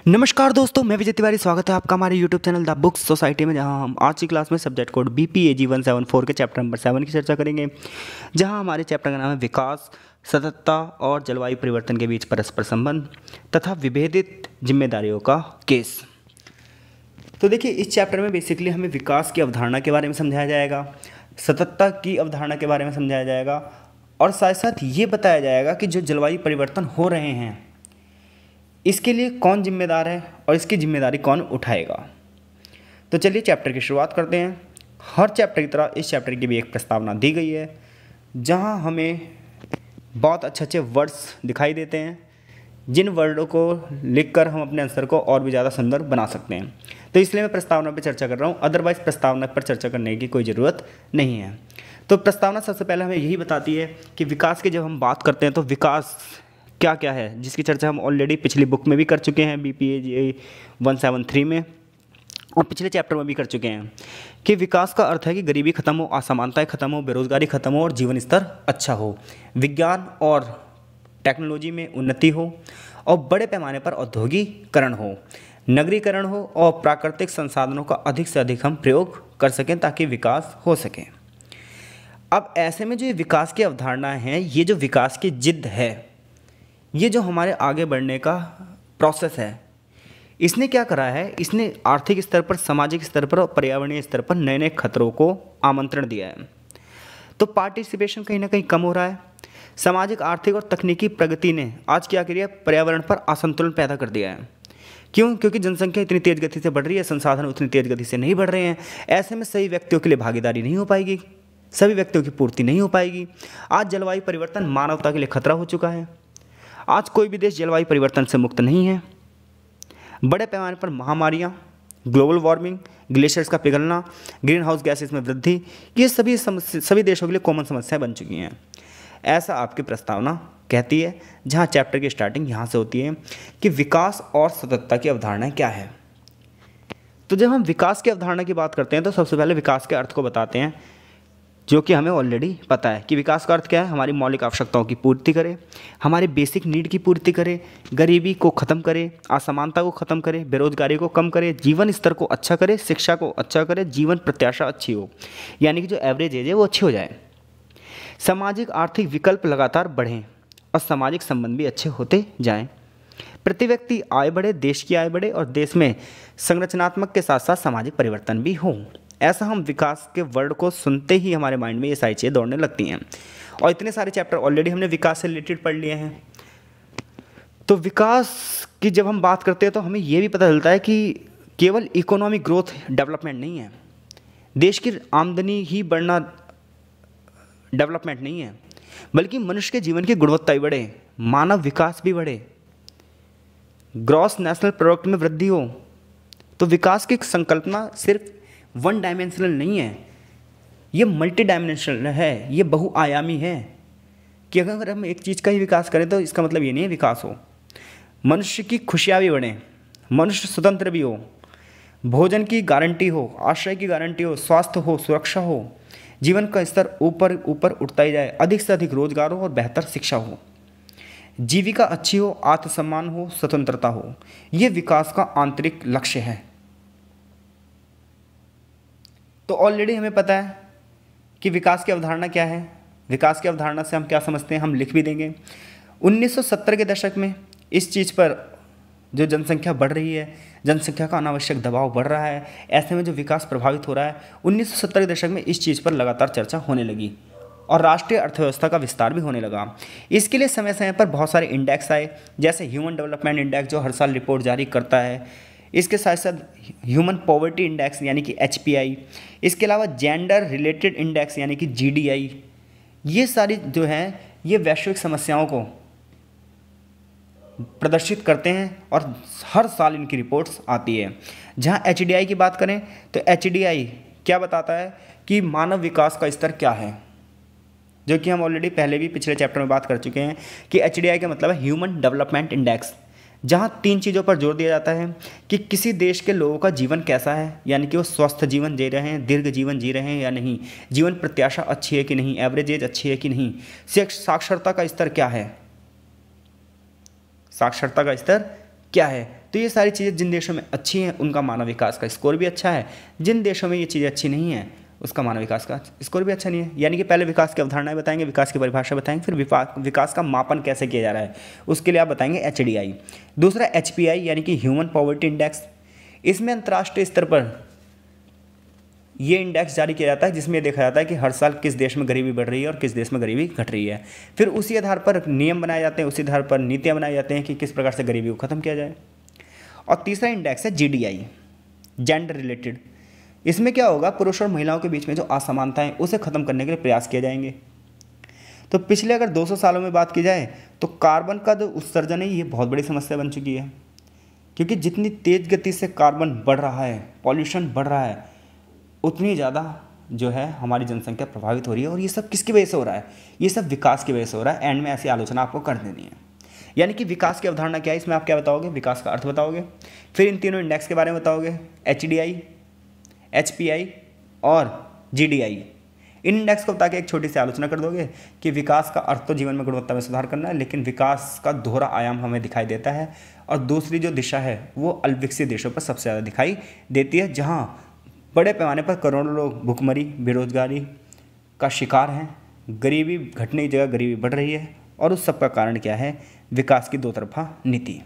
नमस्कार दोस्तों, मैं विजय तिवारी। स्वागत है आपका हमारे YouTube channel the books society में, जहां हम आज की क्लास में सब्जेक्ट कोड BPAG 174 के चैप्टर नंबर 7 की चर्चा करेंगे। जहां हमारे चैप्टर का नाम है विकास, सततता और जलवायु परिवर्तन के बीच परस्पर संबंध तथा विभेदित जिम्मेदारियों का केस। तो देखिए, इस चैप्टर में बेसिकली हमें विकास की अवधारणा के बारे में समझाया जाएगा, सततता की अवधारणा के बारे में समझाया जाएगा और साथ साथ ये बताया जाएगा कि जो जलवायु परिवर्तन हो रहे हैं इसके लिए कौन जिम्मेदार है और इसकी जिम्मेदारी कौन उठाएगा। तो चलिए चैप्टर की शुरुआत करते हैं। हर चैप्टर की तरह इस चैप्टर की भी एक प्रस्तावना दी गई है, जहां हमें बहुत अच्छे वर्ड्स दिखाई देते हैं, जिन वर्डों को लिखकर हम अपने आंसर को और भी ज़्यादा सुंदर बना सकते हैं। तो इसलिए मैं प्रस्तावना पर चर्चा कर रहा हूँ, अदरवाइज़ प्रस्तावना पर चर्चा करने की कोई ज़रूरत नहीं है। तो प्रस्तावना सबसे पहले हमें यही बताती है कि विकास की जब हम बात करते हैं तो विकास क्या क्या है, जिसकी चर्चा हम ऑलरेडी पिछली बुक में भी कर चुके हैं BPAG 173 में, और पिछले चैप्टर में भी कर चुके हैं कि विकास का अर्थ है कि गरीबी खत्म हो, असमानताएं खत्म हो, बेरोजगारी खत्म हो और जीवन स्तर अच्छा हो, विज्ञान और टेक्नोलॉजी में उन्नति हो और बड़े पैमाने पर औद्योगिकरण हो, नगरीकरण हो और प्राकृतिक संसाधनों का अधिक से अधिक हम प्रयोग कर सकें ताकि विकास हो सके। अब ऐसे में जो ये विकास की अवधारणा है, ये जो विकास की जिद है, ये जो हमारे आगे बढ़ने का प्रोसेस है, इसने क्या करा है, इसने आर्थिक स्तर पर, सामाजिक स्तर पर और पर्यावरणीय स्तर पर नए नए खतरों को आमंत्रण दिया है। तो पार्टिसिपेशन कहीं ना कहीं कम हो रहा है। सामाजिक, आर्थिक और तकनीकी प्रगति ने आज क्या किया, पर्यावरण पर असंतुलन पैदा कर दिया है। क्यों? क्योंकि जनसंख्या इतनी तेज़ गति से बढ़ रही है, संसाधन उतनी तेज़ गति से नहीं बढ़ रहे हैं। ऐसे में सही व्यक्तियों के लिए भागीदारी नहीं हो पाएगी, सभी व्यक्तियों की पूर्ति नहीं हो पाएगी। आज जलवायु परिवर्तन मानवता के लिए खतरा हो चुका है। आज कोई भी देश जलवायु परिवर्तन से मुक्त नहीं है। बड़े पैमाने पर महामारियाँ, ग्लोबल वार्मिंग, ग्लेशियर्स का पिघलना, ग्रीन हाउस गैसेस में वृद्धि, ये सभी देशों के लिए कॉमन समस्याएं बन चुकी हैं। ऐसा आपकी प्रस्तावना कहती है, जहां चैप्टर की स्टार्टिंग यहाँ से होती है कि विकास और सततता की अवधारणा क्या है। तो जब हम विकास की अवधारणा की बात करते हैं तो सबसे पहले विकास के अर्थ को बताते हैं, जो कि हमें ऑलरेडी पता है कि विकास का अर्थ क्या है। हमारी मौलिक आवश्यकताओं की पूर्ति करे, हमारे बेसिक नीड की पूर्ति करे, गरीबी को ख़त्म करे, असमानता को ख़त्म करे, बेरोजगारी को कम करे, जीवन स्तर को अच्छा करे, शिक्षा को अच्छा करे, जीवन प्रत्याशा अच्छी हो, यानी कि जो एवरेज एज है वो अच्छी हो जाए, सामाजिक आर्थिक विकल्प लगातार बढ़ें और सामाजिक संबंध भी अच्छे होते जाएँ, प्रति व्यक्ति आय बढ़े, देश की आय बढ़े और देश में संरचनात्मक के साथ साथ सामाजिक परिवर्तन भी हो। ऐसा हम विकास के वर्ड को सुनते ही हमारे माइंड में ये सारी चीज़ें दौड़ने लगती हैं। और इतने सारे चैप्टर ऑलरेडी हमने विकास से रिलेटेड पढ़ लिए हैं। तो विकास की जब हम बात करते हैं तो हमें ये भी पता चलता है कि केवल इकोनॉमिक ग्रोथ डेवलपमेंट नहीं है, देश की आमदनी ही बढ़ना डेवलपमेंट नहीं है, बल्कि मनुष्य के जीवन की गुणवत्ता भी बढ़े, मानव विकास भी बढ़े, ग्रॉस नेशनल प्रोडक्ट में वृद्धि हो। तो विकास की संकल्पना सिर्फ वन डायमेंशनल नहीं है, ये मल्टी डायमेंशनल है, ये बहुआयामी है कि अगर हम एक चीज़ का ही विकास करें तो इसका मतलब ये नहीं है विकास हो। मनुष्य की खुशियाँ भी बढ़ें, मनुष्य स्वतंत्र भी हो, भोजन की गारंटी हो, आश्रय की गारंटी हो, स्वास्थ्य हो, सुरक्षा हो, जीवन का स्तर ऊपर ऊपर उठता ही जाए, अधिक से अधिक रोजगार हो और बेहतर शिक्षा हो, जीविका अच्छी हो, आत्मसम्मान हो, स्वतंत्रता हो। ये विकास का आंतरिक लक्ष्य है। तो ऑलरेडी हमें पता है कि विकास की अवधारणा क्या है। विकास की अवधारणा से हम क्या समझते हैं, हम लिख भी देंगे। 1970 के दशक में इस चीज़ पर जो जनसंख्या बढ़ रही है, जनसंख्या का अनावश्यक दबाव बढ़ रहा है, ऐसे में जो विकास प्रभावित हो रहा है, 1970 के दशक में इस चीज़ पर लगातार चर्चा होने लगी और राष्ट्रीय अर्थव्यवस्था का विस्तार भी होने लगा। इसके लिए समय समय पर बहुत सारे इंडेक्स आए, जैसे ह्यूमन डेवलपमेंट इंडेक्स जो हर साल रिपोर्ट जारी करता है, इसके साथ साथ ह्यूमन पॉवर्टी इंडेक्स यानी कि HPI, इसके अलावा जेंडर रिलेटेड इंडेक्स यानी कि GDI। ये सारी जो हैं ये वैश्विक समस्याओं को प्रदर्शित करते हैं और हर साल इनकी रिपोर्ट्स आती है। जहाँ HDI की बात करें तो HDI क्या बताता है कि मानव विकास का स्तर क्या है, जो कि हम ऑलरेडी पहले भी पिछले चैप्टर में बात कर चुके हैं कि HDI का मतलब है ह्यूमन डेवलपमेंट इंडेक्स, जहाँ 3 चीज़ों पर जोर दिया जाता है कि किसी देश के लोगों का जीवन कैसा है, यानी कि वो स्वस्थ जीवन जी रहे हैं, दीर्घ जीवन जी रहे हैं या नहीं, जीवन प्रत्याशा अच्छी है कि नहीं, एवरेज एज अच्छी है कि नहीं, साक्षरता का स्तर क्या है, साक्षरता का स्तर क्या है, तो ये सारी चीज़ें जिन देशों में अच्छी हैं उनका मानव विकास का स्कोर भी अच्छा है, जिन देशों में ये चीज़ें अच्छी नहीं हैं उसका मानव विकास का स्कोर भी अच्छा नहीं है। यानी कि पहले विकास की अवधारणाएं बताएंगे, विकास की परिभाषा बताएंगे, फिर विकास का मापन कैसे किया जा रहा है उसके लिए आप बताएंगे HDI। दूसरा HPI यानी कि ह्यूमन पॉवर्टी इंडेक्स। इसमें अंतर्राष्ट्रीय स्तर पर ये इंडेक्स जारी किया जाता है जिसमें देखा जाता है कि हर साल किस देश में गरीबी बढ़ रही है और किस देश में गरीबी घट रही है। फिर उसी आधार पर नियम बनाए जाते हैं, उसी आधार पर नीतियाँ बनाई जाती हैं कि किस प्रकार से गरीबी को ख़त्म किया जाए। और तीसरा इंडेक्स है GDI, जेंडर रिलेटेड। इसमें क्या होगा, पुरुष और महिलाओं के बीच में जो असमानताएं उसे ख़त्म करने के लिए प्रयास किए जाएंगे। तो पिछले अगर 200 सालों में बात की जाए तो कार्बन का जो उत्सर्जन है ये बहुत बड़ी समस्या बन चुकी है, क्योंकि जितनी तेज़ गति से कार्बन बढ़ रहा है, पॉल्यूशन बढ़ रहा है, उतनी ज़्यादा जो है हमारी जनसंख्या प्रभावित हो रही है। और ये सब किसकी वजह से हो रहा है, ये सब विकास की वजह से हो रहा है। एंड में ऐसी आलोचना आपको कर देनी है। यानी कि विकास की अवधारणा क्या है, इसमें आप क्या बताओगे, विकास का अर्थ बताओगे, फिर इन तीनों इंडेक्स के बारे में बताओगे, HDI, HPI और GDI। इन इंडेक्स को बता के एक छोटी सी आलोचना कर दोगे कि विकास का अर्थ तो जीवन में गुणवत्ता में सुधार करना है, लेकिन विकास का दोहरा आयाम हमें दिखाई देता है। और दूसरी जो दिशा है वो अल्पविकसित देशों पर सबसे ज़्यादा दिखाई देती है, जहाँ बड़े पैमाने पर करोड़ों लोग भुखमरी, बेरोजगारी का शिकार हैं, गरीबी घटने की जगह गरीबी बढ़ रही है। और उस सब का कारण क्या है, विकास की दो तरफा नीति।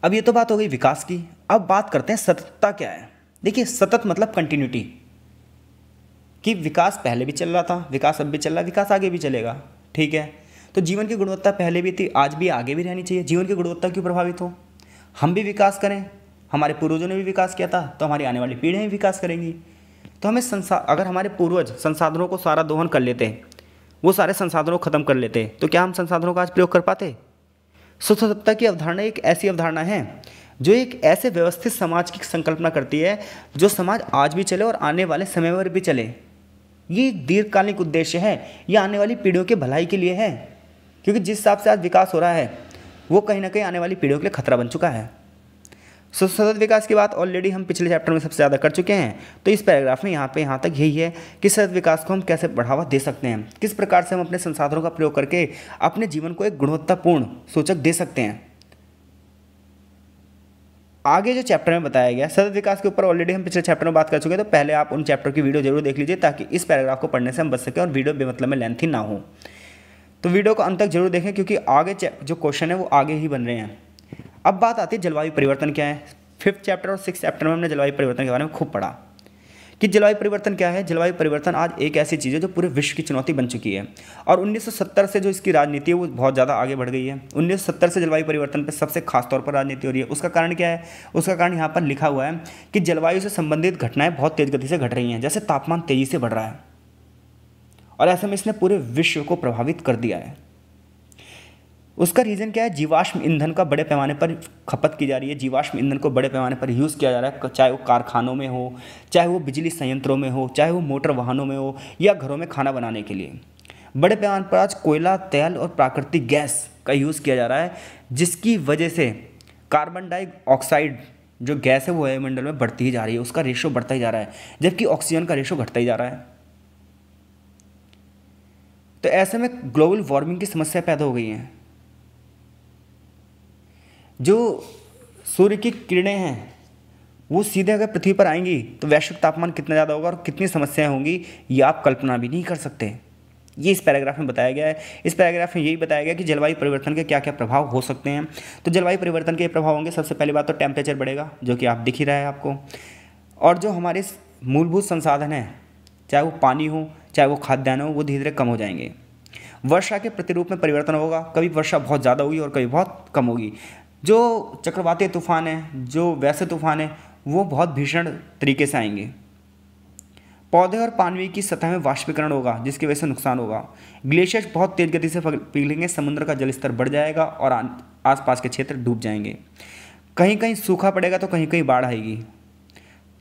अब ये तो बात हो गई विकास की। अब बात करते हैं सततता क्या है। देखिए, सतत मतलब कंटिन्यूटी, कि विकास पहले भी चल रहा था, विकास अब भी चल रहा है, विकास आगे भी चलेगा। ठीक है, तो जीवन की गुणवत्ता पहले भी थी, आज भी, आगे भी रहनी चाहिए। जीवन की गुणवत्ता क्यों प्रभावित हो, हम भी विकास करें, हमारे पूर्वजों ने भी विकास किया था, तो हमारी आने वाली पीढ़ियाँ भी विकास करेंगी। तो हमें अगर हमारे पूर्वज संसाधनों को सारा दोहन कर लेते, वो सारे संसाधनों को ख़त्म कर लेते, तो क्या हम संसाधनों का आज प्रयोग कर पाते। सततता की अवधारणा एक ऐसी अवधारणा है जो एक ऐसे व्यवस्थित समाज की संकल्पना करती है जो समाज आज भी चले और आने वाले समय पर भी चले। ये दीर्घकालिक उद्देश्य है, ये आने वाली पीढ़ियों के भलाई के लिए है, क्योंकि जिस हिसाब से आज विकास हो रहा है वो कहीं ना कहीं आने वाली पीढ़ियों के लिए खतरा बन चुका है। सतत विकास की बात ऑलरेडी हम पिछले चैप्टर में सबसे ज़्यादा कर चुके हैं। तो इस पैराग्राफ में यहाँ तक यही है कि सतत विकास को हम कैसे बढ़ावा दे सकते हैं, किस प्रकार से हम अपने संसाधनों का प्रयोग करके अपने जीवन को एक गुणवत्तापूर्ण सूचक दे सकते हैं। आगे जो चैप्टर में बताया गया सतत विकास के ऊपर ऑलरेडी हम पिछले चैप्टर में बात कर चुके हैं, तो पहले आप उन चैप्टर की वीडियो जरूर देख लीजिए ताकि इस पैराग्राफ को पढ़ने से हम बच सकें और वीडियो बेमतलब में लेंथी ना हो। तो वीडियो को अंत तक जरूर देखें, क्योंकि आगे जो क्वेश्चन है वो आगे ही बन रहे हैं। अब बात आती है जलवायु परिवर्तन क्या है। 5th चैप्टर और 6th चैप्टर में हमने जलवायु परिवर्तन के बारे में खूब पढ़ा कि जलवायु परिवर्तन क्या है। जलवायु परिवर्तन आज एक ऐसी चीज़ है जो पूरे विश्व की चुनौती बन चुकी है, और 1970 से जो इसकी राजनीति है वो बहुत ज़्यादा आगे बढ़ गई है। 1970 से जलवायु परिवर्तन पर सबसे खास तौर पर राजनीति हो रही है। उसका कारण क्या है, उसका कारण यहाँ पर लिखा हुआ है कि जलवायु से संबंधित घटनाएं बहुत तेज़ गति से घट रही हैं। जैसे तापमान तेज़ी से बढ़ रहा है और ऐसे में इसने पूरे विश्व को प्रभावित कर दिया है। उसका रीज़न क्या है, जीवाश्म ईंधन का बड़े पैमाने पर खपत की जा रही है। जीवाश्म ईंधन को बड़े पैमाने पर यूज़ किया जा रहा है, चाहे वो कारखानों में हो, चाहे वो बिजली संयंत्रों में हो, चाहे वो मोटर वाहनों में हो, या घरों में खाना बनाने के लिए। बड़े पैमाने पर आज कोयला, तेल और प्राकृतिक गैस का यूज़ किया जा रहा है, जिसकी वजह से कार्बन डाइऑक्साइड जो गैस है वो वायुमंडल में बढ़ती ही जा रही है, उसका रेशो बढ़ता ही जा रहा है, जबकि ऑक्सीजन का रेशो घटता ही जा रहा है। तो ऐसे में ग्लोबल वार्मिंग की समस्या पैदा हो गई है। जो सूर्य की किरणें हैं वो सीधे अगर पृथ्वी पर आएंगी तो वैश्विक तापमान कितना ज़्यादा होगा और कितनी समस्याएं होंगी ये आप कल्पना भी नहीं कर सकते। ये इस पैराग्राफ में बताया गया है। इस पैराग्राफ में यही बताया गया कि जलवायु परिवर्तन के क्या क्या प्रभाव हो सकते हैं। तो जलवायु परिवर्तन के प्रभाव होंगे, सबसे पहली बात तो टेम्परेचर बढ़ेगा, जो कि आप दिख ही रहा है आपको। और जो हमारे मूलभूत संसाधन हैं, चाहे वो पानी हो, चाहे वो खाद्यान्न हो, वो धीरे धीरे कम हो जाएंगे। वर्षा के प्रतिरूप में परिवर्तन होगा, कभी वर्षा बहुत ज़्यादा होगी और कभी बहुत कम होगी। जो चक्रवाती तूफान है, जो वैसे तूफान है, वो बहुत भीषण तरीके से आएंगे। पौधे और पानी की सतह में वाष्पीकरण होगा, जिसकी वजह से नुकसान होगा। ग्लेशियर्स बहुत तेज गति से पिघलेंगे, समुद्र का जलस्तर बढ़ जाएगा और आसपास के क्षेत्र डूब जाएंगे। कहीं कहीं सूखा पड़ेगा तो कहीं कहीं बाढ़ आएगी।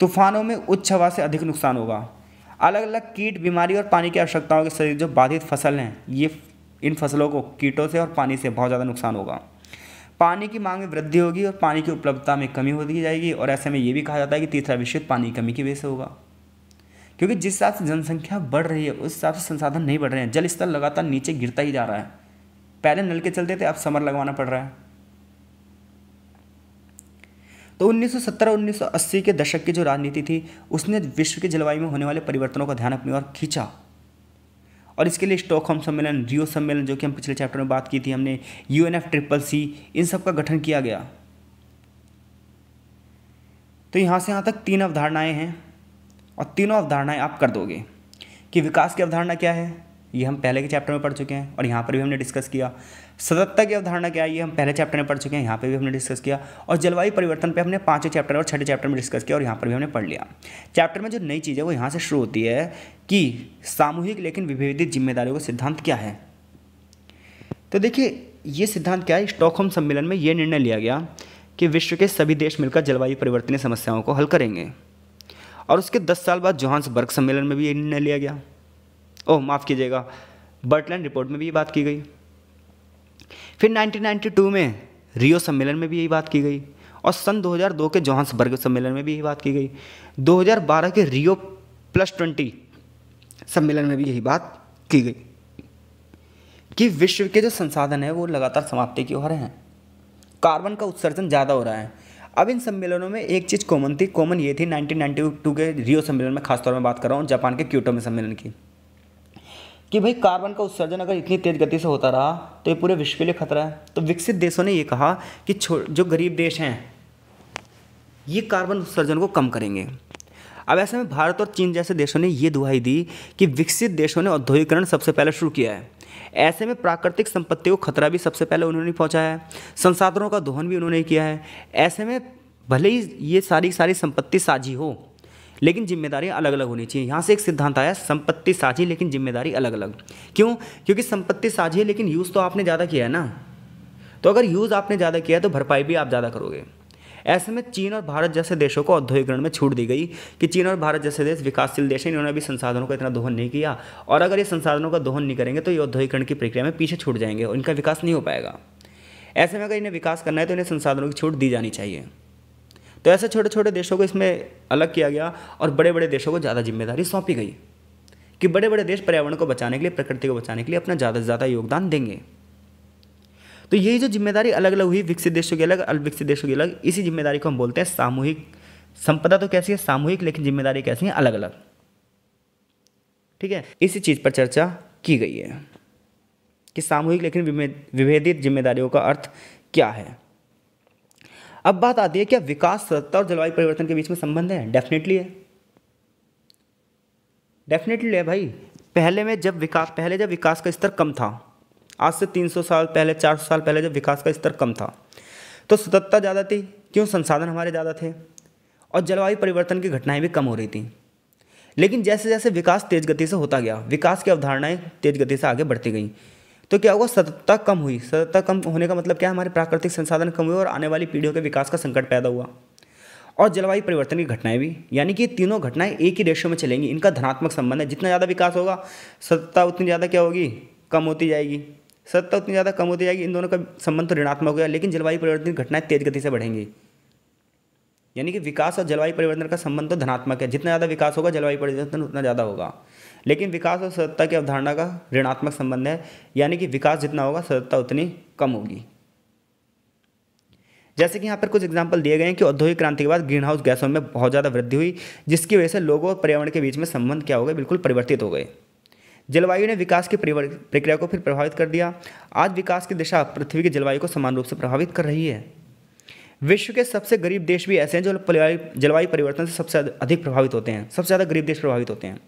तूफानों में उच्च हवा से अधिक नुकसान होगा। अलग अलग कीट, बीमारी और पानी की आवश्यकताओं के सहित जो बाधित फसल हैं, ये इन फसलों को कीटों से और पानी से बहुत ज़्यादा नुकसान होगा। पानी की मांग में वृद्धि होगी और पानी की उपलब्धता में कमी होती जाएगी। और ऐसे में ये भी कहा जाता है कि तीसरा विश्व युद्ध पानी की कमी की वजह से होगा, क्योंकि जिस हिसाब से जनसंख्या बढ़ रही है उस हिसाब से संसाधन नहीं बढ़ रहे हैं। जल स्तर लगातार नीचे गिरता ही जा रहा है। पहले नल के चलते थे, अब समर लगवाना पड़ रहा है। तो 1970 और 1980 के दशक की जो राजनीति थी उसने विश्व की जलवायु में होने वाले परिवर्तनों का ध्यान अपनी ओर खींचा, और इसके लिए स्टॉकहोम सम्मेलन, रियो सम्मेलन, जो कि हम पिछले चैप्टर में बात की थी हमने, UNFCCC, इन सब का गठन किया गया। तो यहाँ से यहाँ तक 3 अवधारणाएं हैं, और तीनों अवधारणाएं आप कर दोगे कि विकास की अवधारणा क्या है, ये हम पहले के चैप्टर में पढ़ चुके हैं और यहाँ पर भी हमने डिस्कस किया। सततता की अवधारणा क्या है, ये हम पहले चैप्टर में पढ़ चुके हैं, यहाँ पे भी हमने डिस्कस किया। और जलवायु परिवर्तन पे हमने 5वें चैप्टर और 6ठे चैप्टर में डिस्कस किया, और यहाँ पर भी हमने पढ़ लिया। चैप्टर में जो नई चीज़ है वो यहाँ से शुरू होती है कि सामूहिक लेकिन विभेदित जिम्मेदारियों का सिद्धांत क्या है। तो देखिए ये सिद्धांत क्या है, स्टॉकहोम सम्मेलन में ये निर्णय लिया गया कि विश्व के सभी देश मिलकर जलवायु परिवर्तन समस्याओं को हल करेंगे, और उसके 10 साल बाद जोहान्सबर्ग सम्मेलन में भी ये निर्णय लिया गया। माफ़ कीजिएगा, बर्टलैंड रिपोर्ट में भी ये बात की गई। फिर 1992 में रियो सम्मेलन में भी यही बात की गई, और सन 2002 के जोहान्सबर्ग सम्मेलन में भी यही बात की गई। 2012 के रियो +20 सम्मेलन में भी यही बात की गई कि विश्व के जो संसाधन है वो लगातार समाप्ति की ओर हैं, कार्बन का उत्सर्जन ज़्यादा हो रहा है। अब इन सम्मेलनों में एक चीज़ कॉमन थी, कॉमन ये थी 1992 के रियो सम्मेलन में, खासतौर में बात कर रहा हूँ जापान के क्योटो में सम्मेलन की, कि भाई कार्बन का उत्सर्जन अगर इतनी तेज़ गति से होता रहा तो ये पूरे विश्व के लिए खतरा है। तो विकसित देशों ने ये कहा कि जो गरीब देश हैं ये कार्बन उत्सर्जन को कम करेंगे। अब ऐसे में भारत और चीन जैसे देशों ने ये दुहाई दी कि विकसित देशों ने औद्योगिकरण सबसे पहले शुरू किया है, ऐसे में प्राकृतिक संपत्ति को खतरा भी सबसे पहले उन्होंने पहुंचाया है, संसाधनों का दोहन भी उन्होंने किया है। ऐसे में भले ही ये सारी संपत्ति साझी हो लेकिन जिम्मेदारी अलग अलग होनी चाहिए। यहाँ से एक सिद्धांत आया, संपत्ति साझी लेकिन जिम्मेदारी अलग अलग। क्यों? क्योंकि संपत्ति साझी है लेकिन यूज़ तो आपने ज़्यादा किया है ना, तो अगर यूज़ आपने ज़्यादा किया है तो भरपाई भी आप ज़्यादा करोगे। ऐसे में चीन और भारत जैसे देशों को औद्योगिकरण में छूट दी गई कि चीन और भारत जैसे देश विकासशील देश हैं, इन्होंने भी संसाधनों का इतना दोहन नहीं किया, और अगर ये संसाधनों का दोहन नहीं करेंगे तो ये औद्योगिकरण की प्रक्रिया में पीछे छूट जाएंगे और इनका विकास नहीं हो पाएगा। ऐसे में अगर इन्हें विकास करना है तो इन्हें संसाधनों की छूट दी जानी चाहिए। तो ऐसे छोटे छोटे देशों को इसमें अलग किया गया और बड़े बड़े देशों को ज़्यादा जिम्मेदारी सौंपी गई कि बड़े बड़े देश पर्यावरण को बचाने के लिए, प्रकृति को बचाने के लिए अपना ज़्यादा से ज़्यादा योगदान देंगे। तो यही जो जिम्मेदारी अलग अलग हुई, विकसित देशों की अलग, अविकसित देशों की अलग, इसी जिम्मेदारी को हम बोलते हैं सामूहिक। संपदा तो कैसी है, सामूहिक, लेकिन जिम्मेदारी कैसी है, अलग अलग। ठीक है, इसी चीज़ पर चर्चा की गई है कि सामूहिक लेकिन विभेदित जिम्मेदारियों का अर्थ क्या है। अब बात आती है क्या विकास, सततता और जलवायु परिवर्तन के बीच में संबंध है? डेफिनेटली है, डेफिनेटली है भाई। पहले जब विकास का स्तर कम था, आज से 300 साल पहले, 400 साल पहले जब विकास का स्तर कम था तो सततता ज़्यादा थी। क्यों? संसाधन हमारे ज़्यादा थे और जलवायु परिवर्तन की घटनाएं भी कम हो रही थी। लेकिन जैसे जैसे विकास तेज़ गति से होता गया, विकास की अवधारणाएं तेज़ गति से आगे बढ़ती गई, तो क्या हुआ? सततता कम हुई। सततता कम होने का मतलब क्या है? हमारे प्राकृतिक संसाधन कम हुए और आने वाली पीढ़ियों के विकास का संकट पैदा हुआ। और जलवायु परिवर्तन की घटनाएं भी, यानी कि तीनों घटनाएं एक ही रेशो में चलेंगी, इनका धनात्मक संबंध है। जितना ज़्यादा विकास होगा सततता उतनी ज़्यादा क्या होगी? कम होती जाएगी। सततता उतनी ज़्यादा कम होती जाएगी, इन दोनों का संबंध तो ऋणात्मक हो गया। लेकिन जलवायु परिवर्तन की घटनाएं तेज गति से बढ़ेंगी, यानी कि विकास और जलवायु परिवर्तन का संबंध तो धनात्मक है। जितना ज़्यादा विकास होगा जलवायु परिवर्तन उतना ज़्यादा होगा। लेकिन विकास और सततता की अवधारणा का ऋणात्मक संबंध है, यानी कि विकास जितना होगा सततता उतनी कम होगी। जैसे कि यहाँ पर कुछ एग्जाम्पल दिए गए हैं कि औद्योगिक क्रांति के बाद ग्रीन हाउस गैसों में बहुत ज़्यादा वृद्धि हुई, जिसकी वजह से लोगों और पर्यावरण के बीच में संबंध क्या हो गए? बिल्कुल परिवर्तित हो गए। जलवायु ने विकास की प्रक्रिया को फिर प्रभावित कर दिया। आज विकास की दिशा पृथ्वी की जलवायु को समान रूप से प्रभावित कर रही है। विश्व के सबसे गरीब देश भी ऐसे हैं जो जलवायु परिवर्तन से सबसे अधिक प्रभावित होते हैं। सबसे ज़्यादा गरीब देश प्रभावित होते हैं।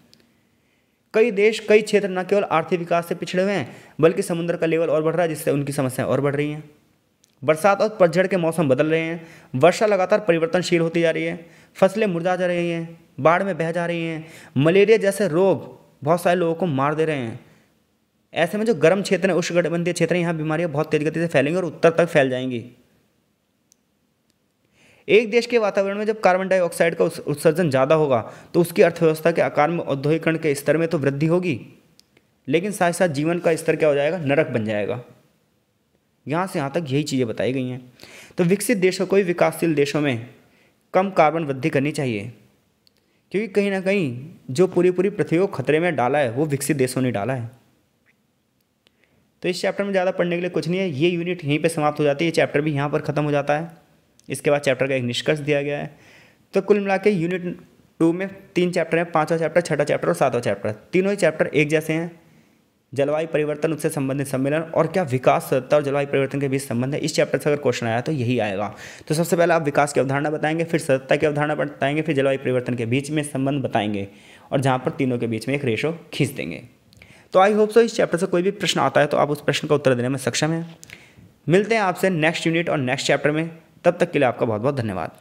कई देश, कई क्षेत्र न केवल आर्थिक विकास से पिछड़े हुए हैं, बल्कि समुद्र का लेवल और बढ़ रहा है, जिससे उनकी समस्याएं और बढ़ रही हैं। बरसात और पतझड़ के मौसम बदल रहे हैं, वर्षा लगातार परिवर्तनशील होती जा रही है, फसलें मुरझा जा रही हैं, बाढ़ में बह जा रही हैं, मलेरिया जैसे रोग बहुत सारे लोगों को मार दे रहे हैं। ऐसे में जो गर्म क्षेत्र हैं, उष्णकटिबंधीय क्षेत्र हैं, यहाँ बीमारियाँ बहुत तेज गति से फैलेंगी और उत्तर तक फैल जाएंगी। एक देश के वातावरण में जब कार्बन डाइऑक्साइड का उत्सर्जन ज़्यादा होगा तो उसकी अर्थव्यवस्था के आकार में, औद्योगिकरण के स्तर में तो वृद्धि होगी, लेकिन साथ साथ जीवन का स्तर क्या हो जाएगा? नरक बन जाएगा। यहाँ से यहाँ तक यही चीज़ें बताई गई हैं। तो विकसित देशों को भी विकासशील देशों में कम कार्बन वृद्धि करनी चाहिए, क्योंकि कहीं ना कहीं जो पूरी पृथ्वी को खतरे में डाला है वो विकसित देशों ने डाला है। तो इस चैप्टर में ज़्यादा पढ़ने के लिए कुछ नहीं है। ये यूनिट यहीं पे समाप्त हो जाती है, ये चैप्टर भी यहाँ पर ख़त्म हो जाता है। इसके बाद चैप्टर का एक निष्कर्ष दिया गया है। तो कुल मिला के यूनिट 2 में 3 चैप्टर हैं, 5वां चैप्टर, 6ठा चैप्टर और 7वां चैप्टर। तीनों ही चैप्टर एक जैसे हैं। जलवायु परिवर्तन, उससे संबंधित सम्मेलन और क्या विकास सतत और जलवायु परिवर्तन के बीच संबंध है, इस चैप्टर से अगर क्वेश्चन आया तो यही आएगा। तो सबसे पहले आप विकास की अवधारणा बताएंगे, फिर सततता की अवधारणा बताएंगे, फिर जलवायु परिवर्तन के बीच में संबंध बताएंगे और जहाँ पर तीनों के बीच में एक रेशो खींच देंगे। तो आई होप सो इस चैप्टर से कोई भी प्रश्न आता है तो आप उस प्रश्न का उत्तर देने में सक्षम हैं। मिलते हैं आपसे नेक्स्ट यूनिट और नेक्स्ट चैप्टर में। तब तक के लिए आपका बहुत बहुत धन्यवाद।